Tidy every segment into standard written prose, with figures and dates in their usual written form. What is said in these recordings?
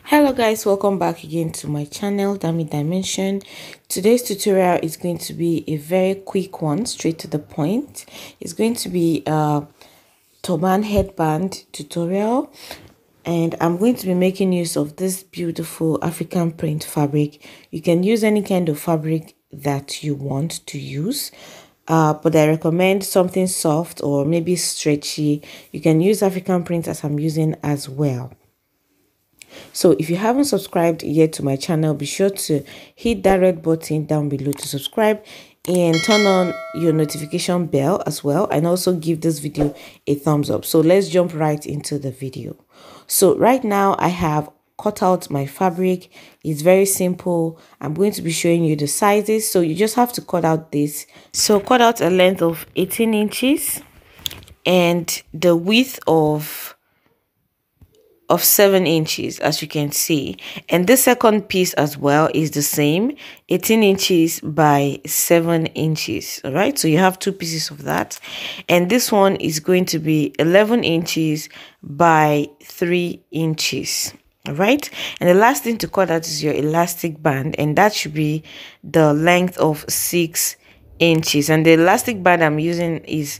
Hello guys, welcome back again to my channel, Dami Dimension. Today's tutorial is going to be a very quick one, straight to the point. It's going to be a turban headband tutorial, and I'm going to be making use of this beautiful African print fabric. You can use any kind of fabric that you want to use. But I recommend something soft or maybe stretchy. You can use African print as I'm using as well. So if you haven't subscribed yet to my channel, be sure to hit that red button down below to subscribe and turn on your notification bell as well, and also give this video a thumbs up. So let's jump right into the video. So right now I have cut out my fabric. It's very simple. I'm going to be showing you the sizes, so you just have to cut out this. So cut out a length of 18 inches and the width of 7 inches, as you can see, and the second piece as well is the same, 18 inches by 7 inches. All right, so you have two pieces of that, and this one is going to be 11 inches by 3 inches. All right, and the last thing to cut out is your elastic band, and that should be the length of 6 inches, and the elastic band I'm using is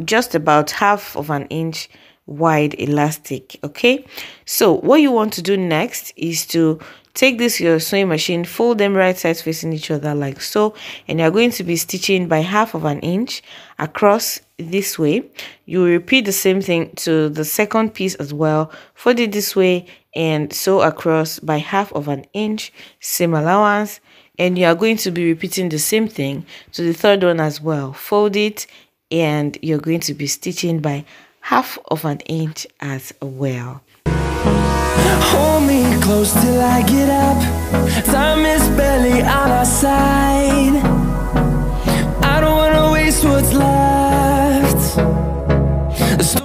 just about half of an inch wide elastic. Okay, so what you want to do next is to take your sewing machine, fold them right sides facing each other like so, and you're going to be stitching by half of an inch across this way. You will repeat the same thing to the second piece as well, fold it this way and sew across by half of an inch, same allowance, and you are going to be repeating the same thing to the third one as well. Fold it and you're going to be stitching by half of an inch as well. Hold me close till I get up. Time is barely on our side. I don't want to waste what's left.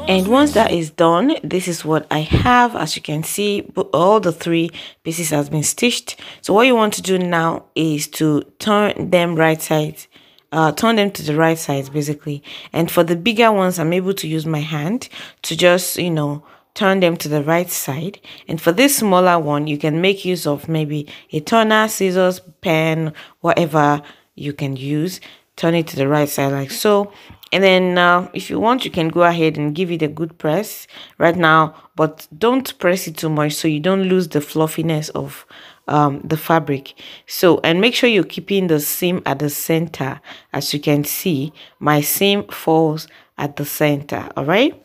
And once that is done, this is what I have. As you can see, all the 3 pieces has been stitched. So what you want to do now is to turn them right sides. Turn them to the right sides basically, and for the bigger ones I'm able to use my hand to just turn them to the right side, and for this smaller one you can make use of maybe a turner, scissors, pen, whatever you can use. Turn it to the right side like so, and then if you want you can go ahead and give it a good press right now, but don't press it too much so you don't lose the fluffiness of the fabric. So, and make sure you're keeping the seam at the center. As you can see, my seam falls at the center. All right,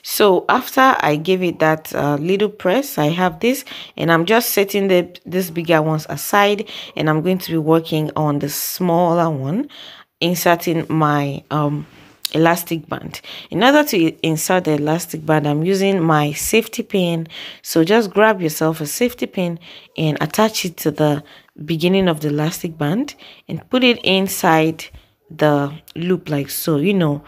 so after I give it that little press, I have this, and I'm just setting this bigger ones aside, and I'm going to be working on the smaller one, inserting my elastic band. In order to insert the elastic band, I'm using my safety pin. So just grab yourself a safety pin and attach it to the beginning of the elastic band and put it inside the loop like so, the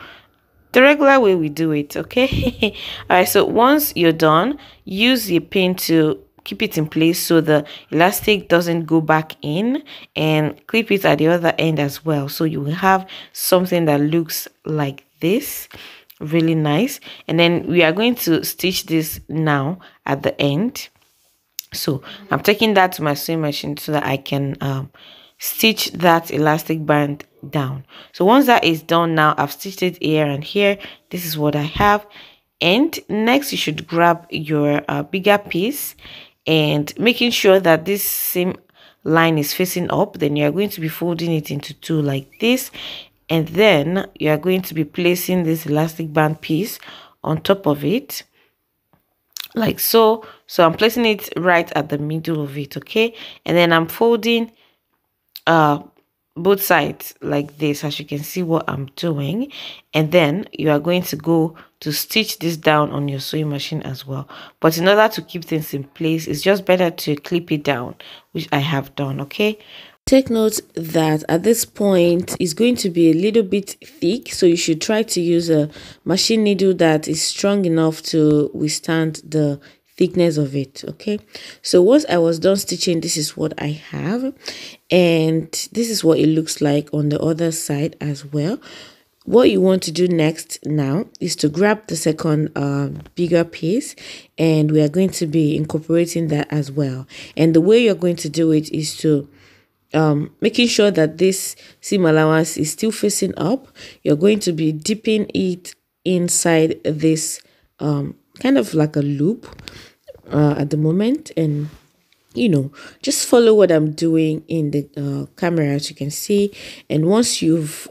regular way we do it. Okay. All right, so once you're done, use your pin to keep it in place so the elastic doesn't go back in, and clip it at the other end as well, so you will have something that looks like this, really nice. And then we are going to stitch this now at the end. So I'm taking that to my sewing machine so that I can stitch that elastic band down. So once that is done, now I've stitched it here and here. This is what I have. And next you should grab your bigger piece, and making sure that this same line is facing up, then you are going to be folding it into 2 like this, and then you are going to be placing this elastic band piece on top of it like so. So I'm placing it right at the middle of it. Okay, and then I'm folding both sides like this, as you can see what I'm doing, and then you are going to go to stitch this down on your sewing machine as well. But in order to keep things in place, it's just better to clip it down, which I have done. Okay, take note that at this point it's going to be a little bit thick, so you should try to use a machine needle that is strong enough to withstand the thickness of it. Okay, so once I was done stitching, this is what I have, and this is what it looks like on the other side as well. what you want to do next now is to grab the second bigger piece, and we are going to be incorporating that as well. And the way you're going to do it is to making sure that this seam allowance is still facing up. You're going to be dipping it inside this kind of like a loop at the moment, and just follow what I'm doing in the camera, as you can see. And once you've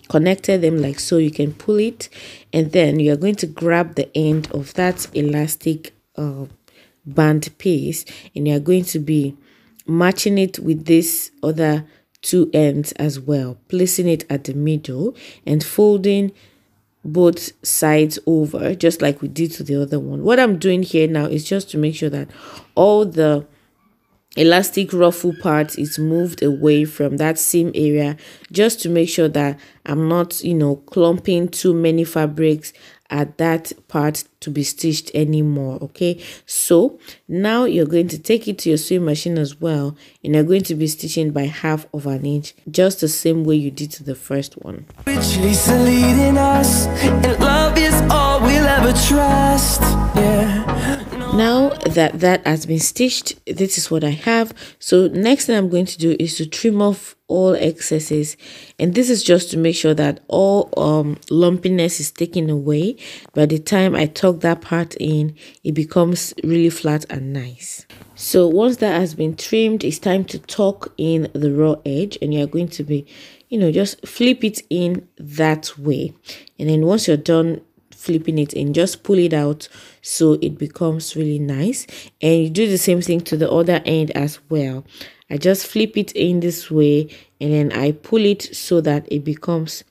connected them like so, you can pull it, and then you are going to grab the end of that elastic band piece, and you are going to be matching it with this other two ends as well, placing it at the middle and folding both sides over just like we did to the other one. What I'm doing here now is just to make sure that all the elastic ruffle part is moved away from that seam area, just to make sure that I'm not clumping too many fabrics at that part to be stitched anymore. Okay, so now you're going to take it to your sewing machine as well, and you're going to be stitching by 1/2 inch, just the same way you did to the first one. Leading us, and love is all we'll ever trust. Yeah. Now that has been stitched, this is what I have. So next thing I'm going to do is to trim off all excesses, and this is just to make sure that all lumpiness is taken away. By the time I tuck that part in, it becomes really flat and nice. So once that has been trimmed, it's time to tuck in the raw edge, and you're going to be just flip it in that way, and then once you're done flipping it in, just pull it out so it becomes really nice. And you do the same thing to the other end as well. I just flip it in this way, and then I pull it so that it becomes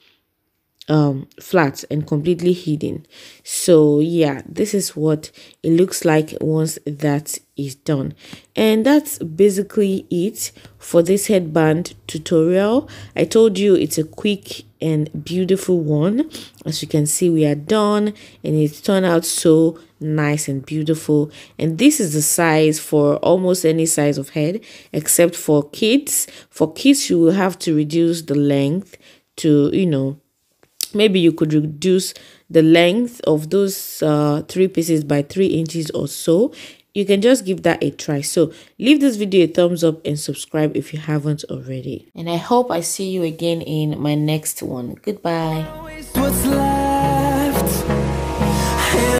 flat and completely hidden. So yeah, this is what it looks like once that is done. And that's basically it for this headband tutorial. I told you it's a quick and beautiful one. As you can see, we are done, and it's turned out so nice and beautiful. And this is the size for almost any size of head except for kids. For kids, you will have to reduce the length to maybe you could reduce the length of those 3 pieces by 3 inches or so. You can just give that a try. So leave this video a thumbs up and subscribe if you haven't already. And I hope I see you again in my next one. Goodbye.